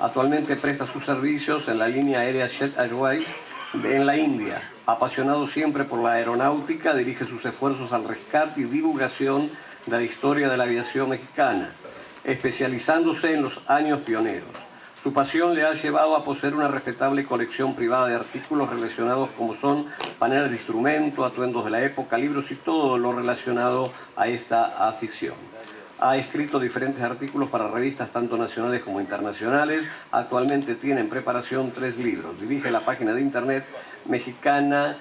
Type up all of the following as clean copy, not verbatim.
Actualmente presta sus servicios en la línea aérea Jet Airways en la India. Apasionado siempre por la aeronáutica, dirige sus esfuerzos al rescate y divulgación de la historia de la aviación mexicana, especializándose en los años pioneros. Su pasión le ha llevado a poseer una respetable colección privada de artículos relacionados como son paneles de instrumentos, atuendos de la época, libros y todo lo relacionado a esta afición. Ha escrito diferentes artículos para revistas tanto nacionales como internacionales. Actualmente tiene en preparación 3 libros. Dirige la página de internet mexicana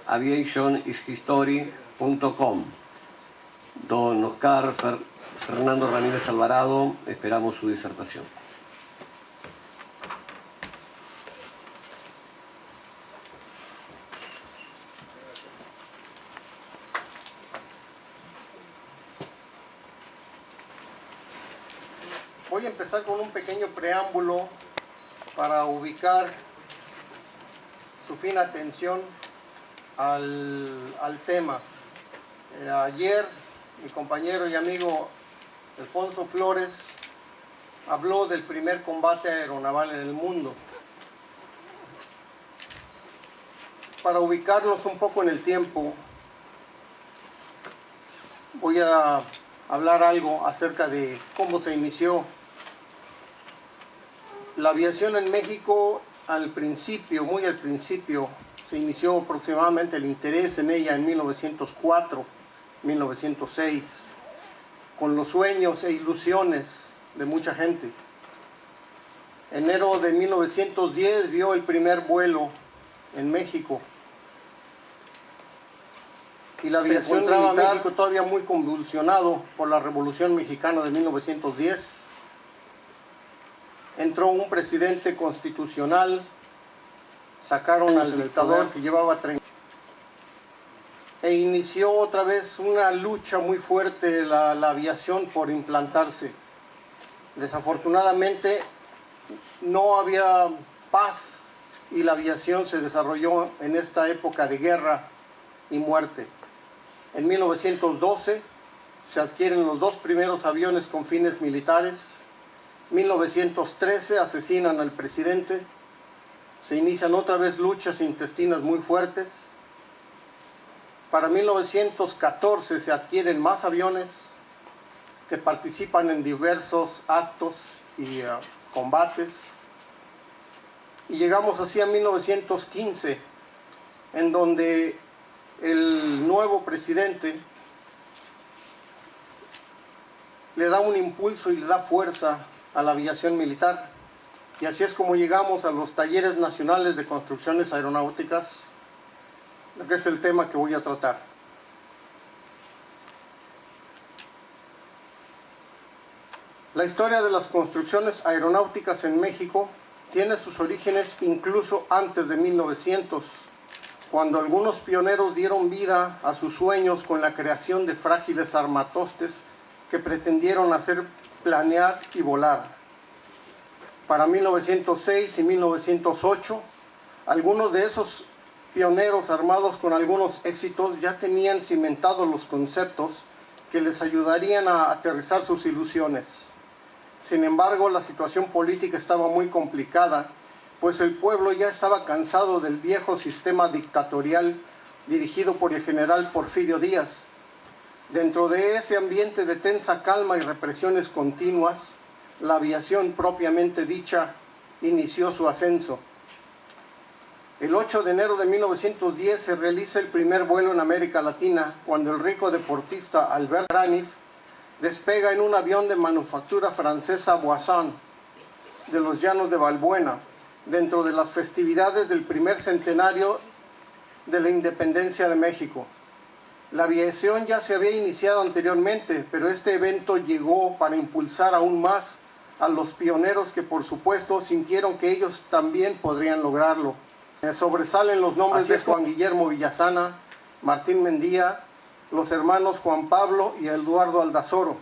aviationishistory.com. Don Oscar Fernando Ramírez Alvarado, esperamos su disertación. Voy a empezar con un pequeño preámbulo para ubicar su fina atención al tema. Ayer mi compañero y amigo Alfonso Flores habló del primer combate aeronaval en el mundo. Para ubicarnos un poco en el tiempo, voy a hablar algo acerca de cómo se inició la aviación en México. Al principio, muy al principio, se inició aproximadamente el interés en ella en 1904, 1906, con los sueños e ilusiones de mucha gente. Enero de 1910 vio el primer vuelo en México. Y la aviación militar, México todavía muy convulsionado por la Revolución Mexicana de 1910. Entró un presidente constitucional, sacaron al dictador que llevaba 30 e inició otra vez una lucha muy fuerte la aviación por implantarse. Desafortunadamente no había paz y la aviación se desarrolló en esta época de guerra y muerte. En 1912 se adquieren los 2 primeros aviones con fines militares. 1913 asesinan al presidente. Se inician otra vez luchas intestinas muy fuertes. Para 1914 se adquieren más aviones que participan en diversos actos y combates. Y llegamos así a 1915, en donde el nuevo presidente le da un impulso y le da fuerza a la aviación militar. Y así es como llegamos a los talleres nacionales de construcciones aeronáuticas, que es el tema que voy a tratar. La historia de las construcciones aeronáuticas en México tiene sus orígenes incluso antes de 1900, cuando algunos pioneros dieron vida a sus sueños con la creación de frágiles armatostes que pretendieron hacer planear y volar. Para 1906 y 1908, algunos de esos pioneros, armados con algunos éxitos, ya tenían cimentados los conceptos que les ayudarían a aterrizar sus ilusiones. Sin embargo, la situación política estaba muy complicada, pues el pueblo ya estaba cansado del viejo sistema dictatorial dirigido por el general Porfirio Díaz. Dentro de ese ambiente de tensa calma y represiones continuas, la aviación propiamente dicha inició su ascenso. El 8 de enero de 1910 se realiza el primer vuelo en América Latina, cuando el rico deportista Albert Braniff despega en un avión de manufactura francesa Moisson de los llanos de Balbuena, dentro de las festividades del primer centenario de la independencia de México. La aviación ya se había iniciado anteriormente, pero este evento llegó para impulsar aún más a los pioneros que, por supuesto, sintieron que ellos también podrían lograrlo. Sobresalen los nombres de Juan Guillermo Villasana, Martín Mendía, los hermanos Juan Pablo y Eduardo Aldazoro.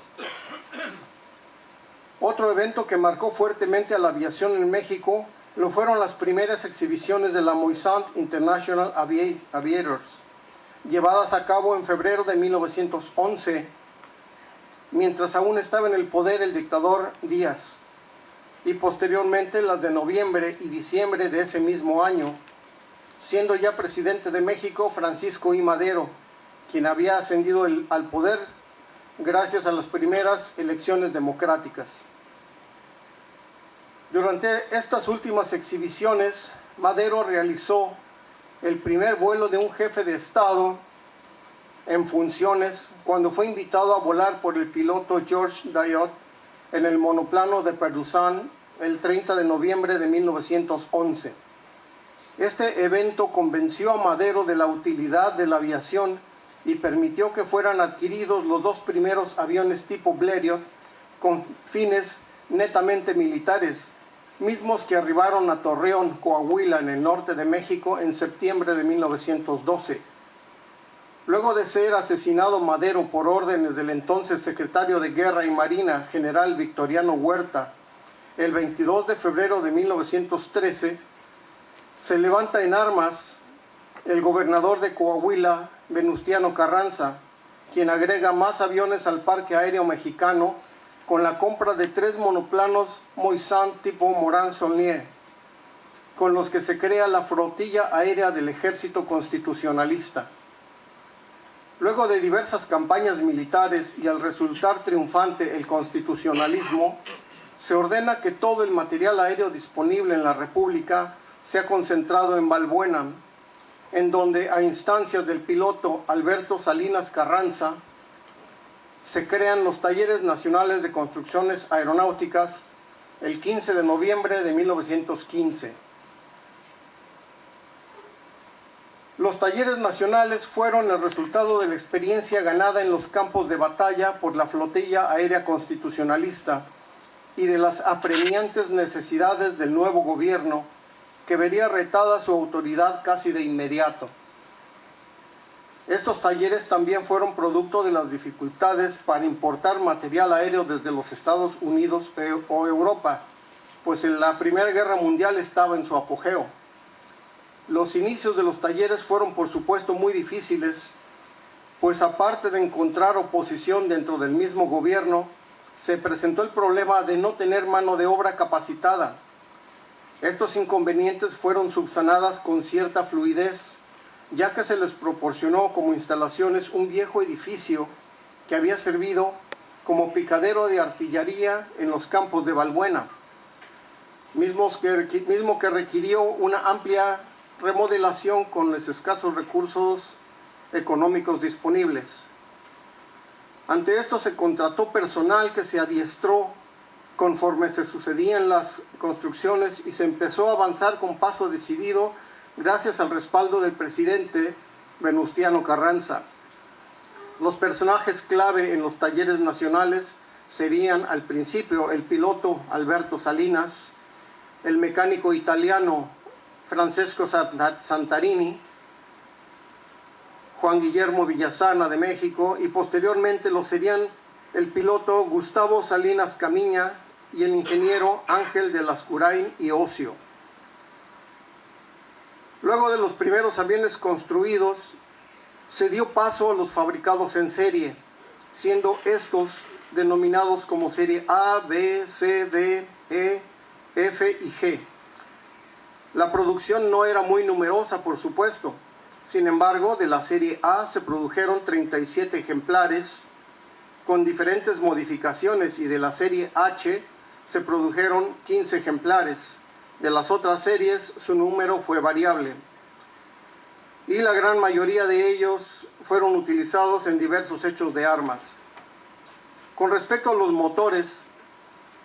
Otro evento que marcó fuertemente a la aviación en México lo fueron las primeras exhibiciones de la Moisant International Aviators, llevadas a cabo en febrero de 1911, mientras aún estaba en el poder el dictador Díaz. y posteriormente las de noviembre y diciembre de ese mismo año, siendo ya presidente de México Francisco I. Madero, quien había ascendido al poder gracias a las primeras elecciones democráticas. Durante estas últimas exhibiciones, Madero realizó el primer vuelo de un jefe de Estado en funciones cuando fue invitado a volar por el piloto George Dayot en el monoplano de Perdusan el 30 de noviembre de 1911. Este evento convenció a Madero de la utilidad de la aviación y permitió que fueran adquiridos los dos primeros aviones tipo Blériot con fines netamente militares, mismos que arribaron a Torreón, Coahuila, en el norte de México, en septiembre de 1912. Luego de ser asesinado Madero por órdenes del entonces secretario de Guerra y Marina, general Victoriano Huerta, el 22 de febrero de 1913, se levanta en armas el gobernador de Coahuila, Venustiano Carranza, quien agrega más aviones al parque aéreo mexicano con la compra de 3 monoplanos Moisant tipo Morán-Saulnier, con los que se crea la flotilla aérea del ejército constitucionalista. Luego de diversas campañas militares y al resultar triunfante el constitucionalismo, se ordena que todo el material aéreo disponible en la República sea concentrado en Balbuena, en donde a instancias del piloto Alberto Salinas Carranza se crean los Talleres Nacionales de Construcciones Aeronáuticas el 15 de noviembre de 1915. Los talleres nacionales fueron el resultado de la experiencia ganada en los campos de batalla por la flotilla aérea constitucionalista y de las apremiantes necesidades del nuevo gobierno, que vería retada su autoridad casi de inmediato. Estos talleres también fueron producto de las dificultades para importar material aéreo desde los Estados Unidos o Europa, pues la Primera Guerra Mundial estaba en su apogeo. Los inicios de los talleres fueron, por supuesto, muy difíciles, pues aparte de encontrar oposición dentro del mismo gobierno, se presentó el problema de no tener mano de obra capacitada. Estos inconvenientes fueron subsanadas con cierta fluidez, ya que se les proporcionó como instalaciones un viejo edificio que había servido como picadero de artillería en los campos de Balbuena, mismo que requirió una amplia remodelación con los escasos recursos económicos disponibles. Ante esto se contrató personal que se adiestró conforme se sucedían las construcciones y se empezó a avanzar con paso decidido gracias al respaldo del presidente Venustiano Carranza. Los personajes clave en los talleres nacionales serían al principio el piloto Alberto Salinas, el mecánico italiano Francesco Santarini, Juan Guillermo Villasana de México, y posteriormente lo serían el piloto Gustavo Salinas Camiña y el ingeniero Ángel de Lascurain y Ocio. Luego de los primeros aviones construidos, se dio paso a los fabricados en serie, siendo estos denominados como serie A, B, C, D, E, F y G. La producción no era muy numerosa, por supuesto. Sin embargo, de la serie A se produjeron 37 ejemplares con diferentes modificaciones, y de la serie H se produjeron 15 ejemplares. De las otras series su número fue variable, y la gran mayoría de ellos fueron utilizados en diversos hechos de armas. Con respecto a los motores,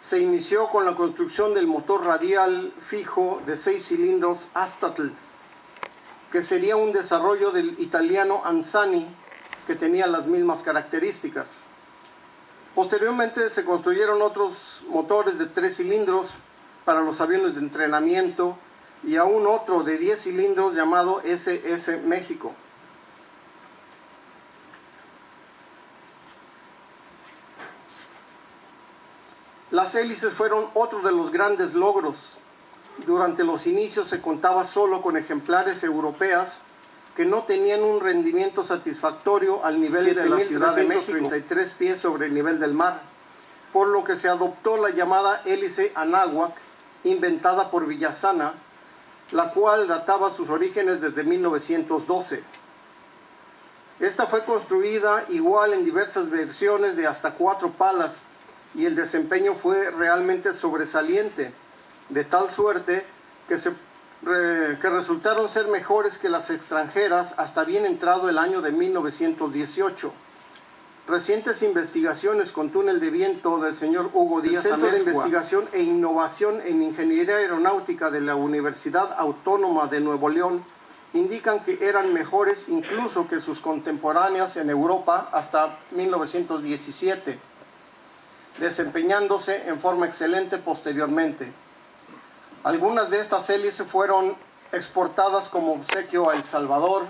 se inició con la construcción del motor radial fijo de 6 cilindros Astatl, que sería un desarrollo del italiano Anzani, que tenía las mismas características. Posteriormente se construyeron otros motores de 3 cilindros para los aviones de entrenamiento y aún otro de 10 cilindros llamado SS México. Las hélices fueron otro de los grandes logros. Durante los inicios se contaba solo con ejemplares europeas que no tenían un rendimiento satisfactorio al nivel de la Ciudad de México, 33 pies sobre el nivel del mar. por lo que se adoptó la llamada hélice Anáhuac, inventada por Villasana, la cual databa sus orígenes desde 1912. Esta fue construida igual en diversas versiones de hasta 4 palas y el desempeño fue realmente sobresaliente, de tal suerte que resultaron ser mejores que las extranjeras hasta bien entrado el año de 1918. Recientes investigaciones con túnel de viento del señor Hugo Díaz Amezcua, Centro de Investigación e Innovación en Ingeniería Aeronáutica de la Universidad Autónoma de Nuevo León, indican que eran mejores incluso que sus contemporáneas en Europa hasta 1917, desempeñándose en forma excelente posteriormente. Algunas de estas hélices fueron exportadas como obsequio a El Salvador.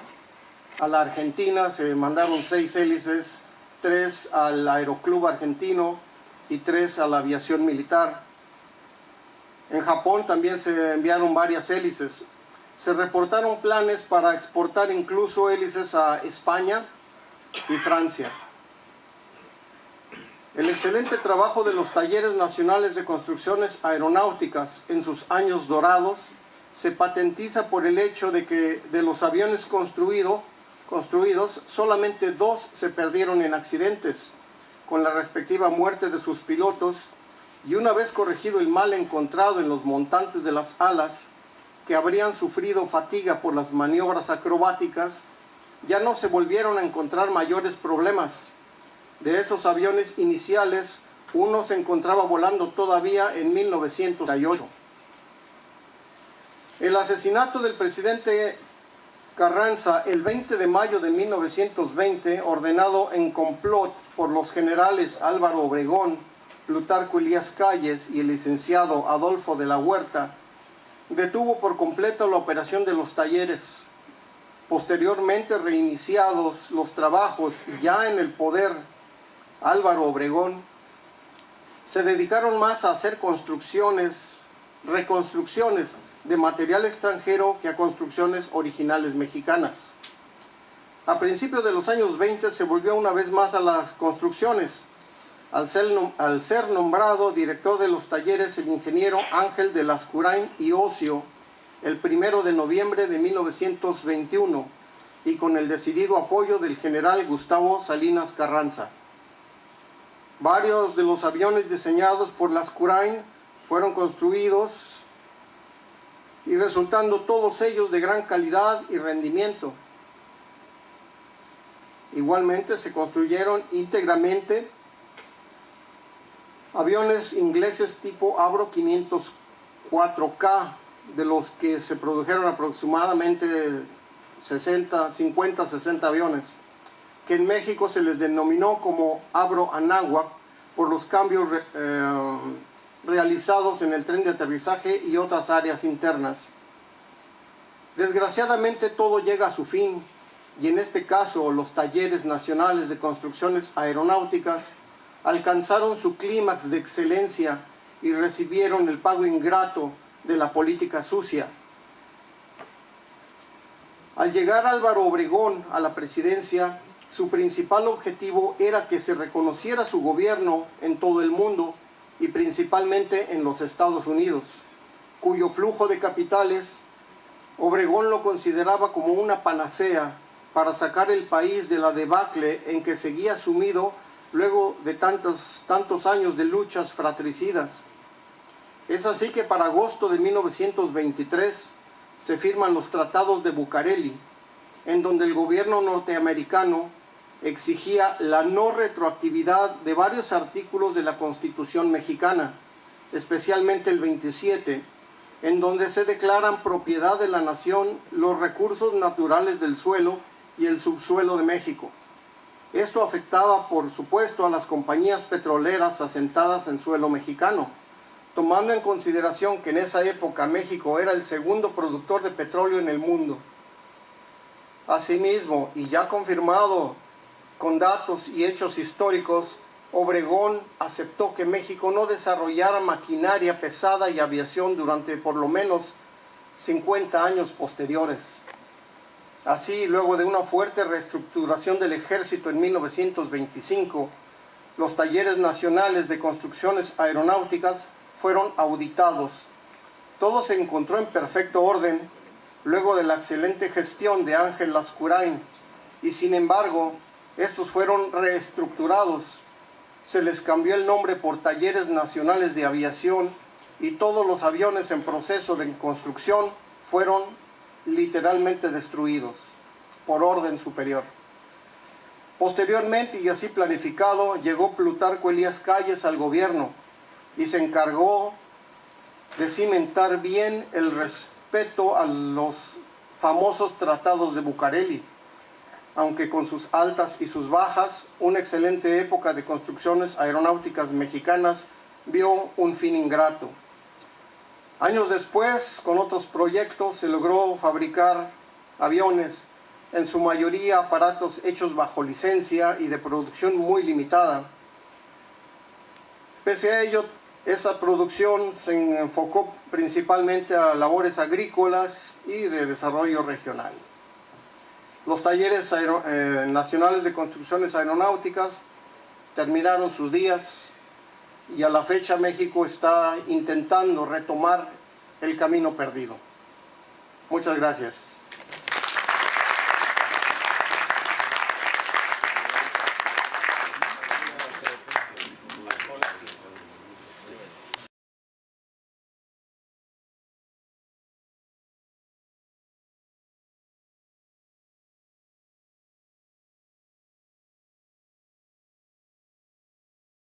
A la Argentina se mandaron 6 hélices, 3 al Aeroclub Argentino y 3 a la aviación militar. En Japón también se enviaron varias hélices. Se reportaron planes para exportar incluso hélices a España y Francia. El excelente trabajo de los talleres nacionales de construcciones aeronáuticas en sus años dorados se patentiza por el hecho de que de los aviones construidos, solamente 2 se perdieron en accidentes, con la respectiva muerte de sus pilotos, y una vez corregido el mal encontrado en los montantes de las alas, que habrían sufrido fatiga por las maniobras acrobáticas, ya no se volvieron a encontrar mayores problemas. De esos aviones iniciales, uno se encontraba volando todavía en 1908. El asesinato del presidente Carranza el 20 de mayo de 1920, ordenado en complot por los generales Álvaro Obregón, Plutarco Elías Calles y el licenciado Adolfo de la Huerta, detuvo por completo la operación de los talleres. Posteriormente, reiniciados los trabajos ya en el poder Álvaro Obregón, se dedicaron más a hacer reconstrucciones de material extranjero que a construcciones originales mexicanas. A principios de los años 20 se volvió una vez más a las construcciones, al ser nombrado director de los talleres el ingeniero Ángel de Lascurain y Ocio el 1 de noviembre de 1921 y con el decidido apoyo del general Gustavo Salinas Carranza. Varios de los aviones diseñados por Lascurain fueron construidos y resultando todos ellos de gran calidad y rendimiento. Igualmente se construyeron íntegramente aviones ingleses tipo Avro 504K, de los que se produjeron aproximadamente 50-60 aviones, que en México se les denominó como Avro Anáhuac por los cambios realizados en el tren de aterrizaje y otras áreas internas. Desgraciadamente todo llega a su fin, y en este caso los talleres nacionales de construcciones aeronáuticas alcanzaron su clímax de excelencia y recibieron el pago ingrato de la política sucia. Al llegar Álvaro Obregón a la presidencia, su principal objetivo era que se reconociera su gobierno en todo el mundo y principalmente en los Estados Unidos, cuyo flujo de capitales Obregón lo consideraba como una panacea para sacar el país de la debacle en que seguía sumido luego de tantos años de luchas fratricidas. Es así que para agosto de 1923 se firman los tratados de Bucareli, en donde el gobierno norteamericano exigía la no retroactividad de varios artículos de la Constitución mexicana, especialmente el 27, en donde se declaran propiedad de la nación los recursos naturales del suelo y el subsuelo de México. Esto afectaba, por supuesto, a las compañías petroleras asentadas en suelo mexicano, tomando en consideración que en esa época México era el segundo productor de petróleo en el mundo. Asimismo, y ya confirmado con datos y hechos históricos, Obregón aceptó que México no desarrollara maquinaria pesada y aviación durante por lo menos 50 años posteriores. Así, luego de una fuerte reestructuración del ejército en 1925, los talleres nacionales de construcciones aeronáuticas fueron auditados. Todo se encontró en perfecto orden luego de la excelente gestión de Ángel Lascurain, y sin embargo, estos fueron reestructurados. Se les cambió el nombre por Talleres Nacionales de Aviación y todos los aviones en proceso de construcción fueron literalmente destruidos por orden superior. Posteriormente, y así planificado, llegó Plutarco Elías Calles al gobierno y se encargó de cimentar bien el respeto a los famosos tratados de Bucareli, aunque con sus altas y sus bajas, una excelente época de construcciones aeronáuticas mexicanas vio un fin ingrato. Años después, con otros proyectos, se logró fabricar aviones, en su mayoría aparatos hechos bajo licencia y de producción muy limitada. Pese a ello, esa producción se enfocó principalmente a labores agrícolas y de desarrollo regional. Los talleres nacionales de construcciones aeronáuticas terminaron sus días y a la fecha México está intentando retomar el camino perdido. Muchas gracias.